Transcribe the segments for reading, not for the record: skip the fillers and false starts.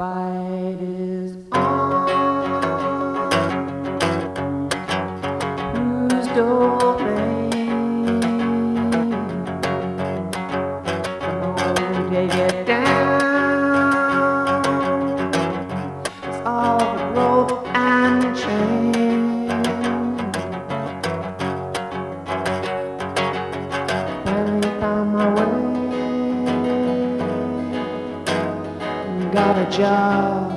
fight is on. Whose domain? Oh, take it down. It's all the rope and chain. Finally found my way. Got a job,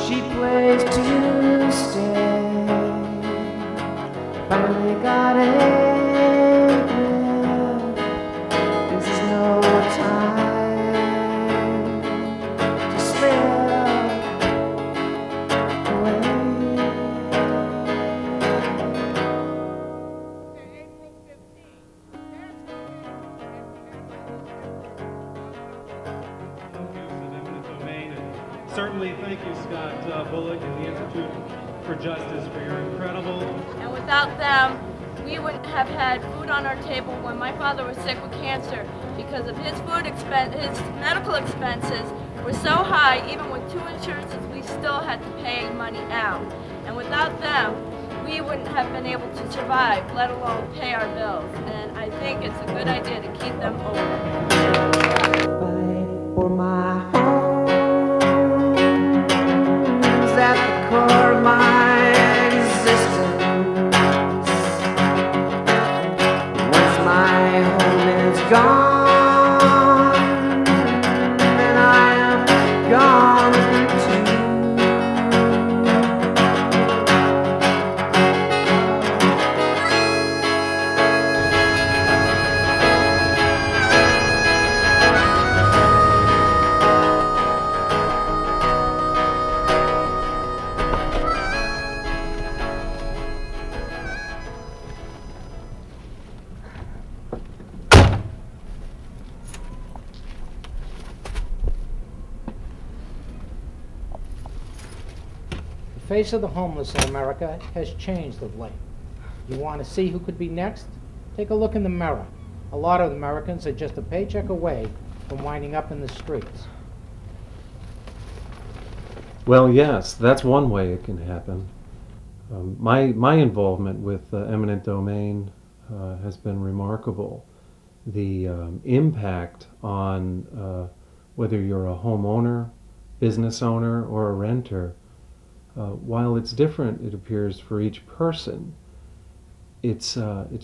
she plays to stay. Finally got a grip. This is no time to slip away. Certainly, thank you, Scott Bullock and the Institute for Justice for your incredible... And without them, we wouldn't have had food on our table when my father was sick with cancer because of his his medical expenses were so high, even with 2 insurances, we still had to pay money out. And without them, we wouldn't have been able to survive, let alone pay our bills. And I think it's a good idea to keep them open. Fight for my home. At the core of my existence. Once my home is gone, then I am gone The face of the homeless in America has changed of late. You want to see who could be next? Take a look in the mirror. A lot of Americans are just a paycheck away from winding up in the streets. Well, yes, that's one way it can happen. My involvement with eminent domain has been remarkable. The impact on whether you're a homeowner, business owner, or a renter, while it's different, it appears, for each person, it's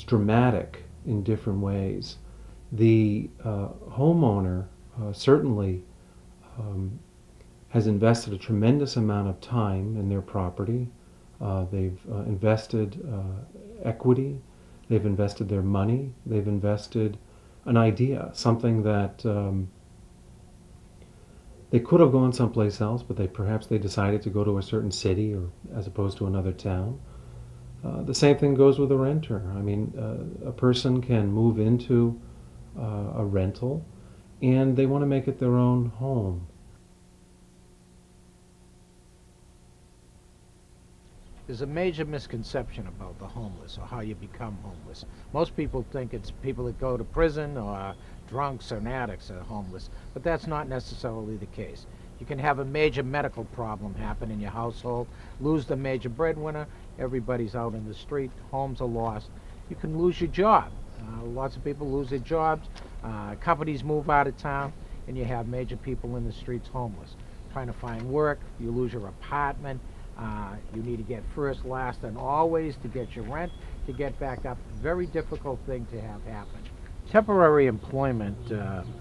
dramatic in different ways. The homeowner certainly has invested a tremendous amount of time in their property. They've invested equity, they've invested their money, they've invested an idea, something that they could have gone someplace else, but perhaps they decided to go to a certain city or as opposed to another town. The same thing goes with a renter. I mean, a person can move into a rental and they want to make it their own home. There's a major misconception about the homeless or how you become homeless. Most people think it's people that go to prison or drunks or addicts are homeless, but that's not necessarily the case. You can have a major medical problem happen in your household, lose the major breadwinner, everybody's out in the street, homes are lost. You can lose your job. Lots of people lose their jobs, companies move out of town, and you have major people in the streets homeless. Trying to find work, you lose your apartment, you need to get first, last, and always to get your rent, to get back up. Very difficult thing to have happen. Temporary employment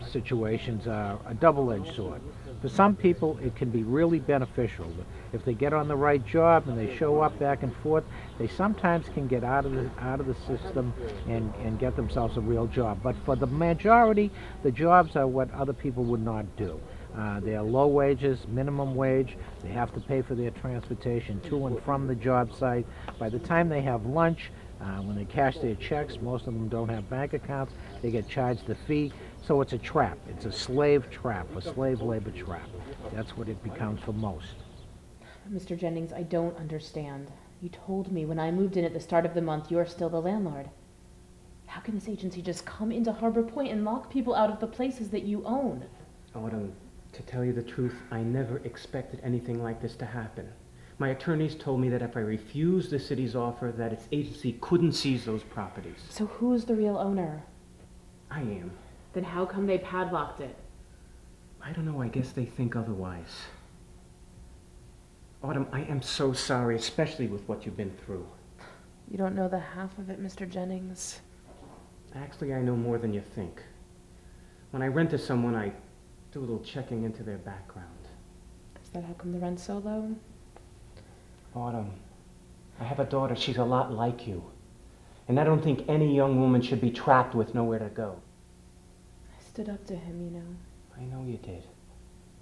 situations are a double-edged sword. For some people, it can be really beneficial. If they get on the right job and they show up back and forth, they sometimes can get out of the system and get themselves a real job. But for the majority, the jobs are what other people would not do. They are low wages, minimum wage. They have to pay for their transportation to and from the job site. By the time they have lunch, when they cash their checks, most of them don't have bank accounts. They get charged the fee. So it's a trap. It's a slave trap, a slave labor trap. That's what it becomes for most. Mr. Jennings, I don't understand. You told me when I moved in at the start of the month you're still the landlord. How can this agency just come into Harbor Point and lock people out of the places that you own? What I'm To tell you the truth, I never expected anything like this to happen. My attorneys told me that if I refused the city's offer, that its agency couldn't seize those properties. So who's the real owner? I am. Then how come they padlocked it? I don't know, I guess they think otherwise. Autumn, I am so sorry, especially with what you've been through. You don't know the half of it, Mr. Jennings. Actually, I know more than you think. When I rent to someone, I do a little checking into their background. Is that how come the rent's so low? Autumn, I have a daughter. She's a lot like you. And I don't think any young woman should be trapped with nowhere to go. I stood up to him, you know. I know you did.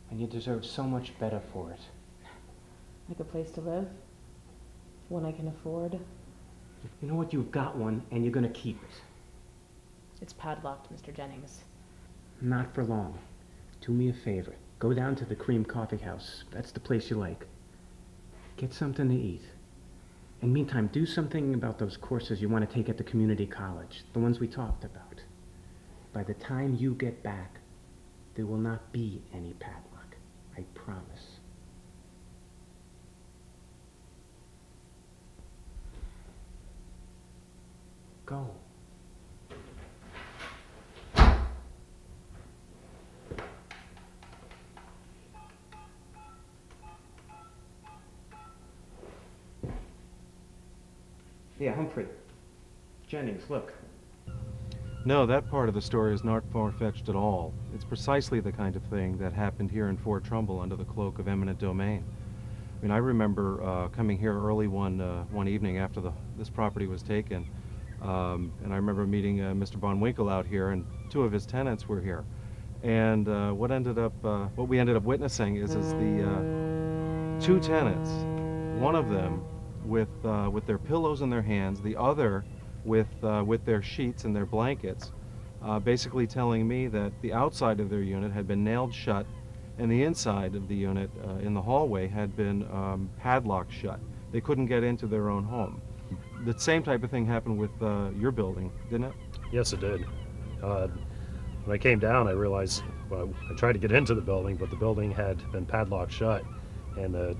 And you deserve so much better for it. Like a place to live? One I can afford? You know what? You've got one, and you're gonna keep it. It's padlocked, Mr. Jennings. Not for long. Do me a favor. Go down to the Cream Coffee House. That's the place you like. Get something to eat. In the meantime, do something about those courses you want to take at the community college, the ones we talked about. By the time you get back, there will not be any padlock. I promise. Go. Yeah, Humphrey. Jennings, look. No, that part of the story is not far-fetched at all. It's precisely the kind of thing that happened here in Fort Trumbull under the cloak of eminent domain. I mean, I remember coming here early one evening after this property was taken, and I remember meeting Mr. Bonwinkle out here, and two of his tenants were here. And what we ended up witnessing is the two tenants, one of them with their pillows in their hands, the other with their sheets and their blankets, basically telling me that the outside of their unit had been nailed shut and the inside of the unit in the hallway had been padlocked shut. They couldn't get into their own home. The same type of thing happened with your building, didn't it? Yes, it did. When I came down, I realized, well, I tried to get into the building, but the building had been padlocked shut, and the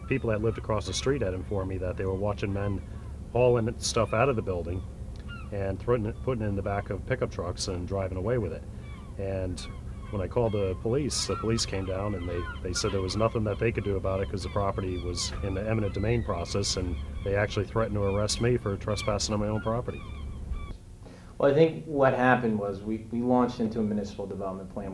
people that lived across the street had informed me that they were watching men hauling stuff out of the building and putting it in the back of pickup trucks and driving away with it. And when I called the police came down and they said there was nothing that they could do about it because the property was in the eminent domain process, and they actually threatened to arrest me for trespassing on my own property. Well, I think what happened was we launched into a municipal development plan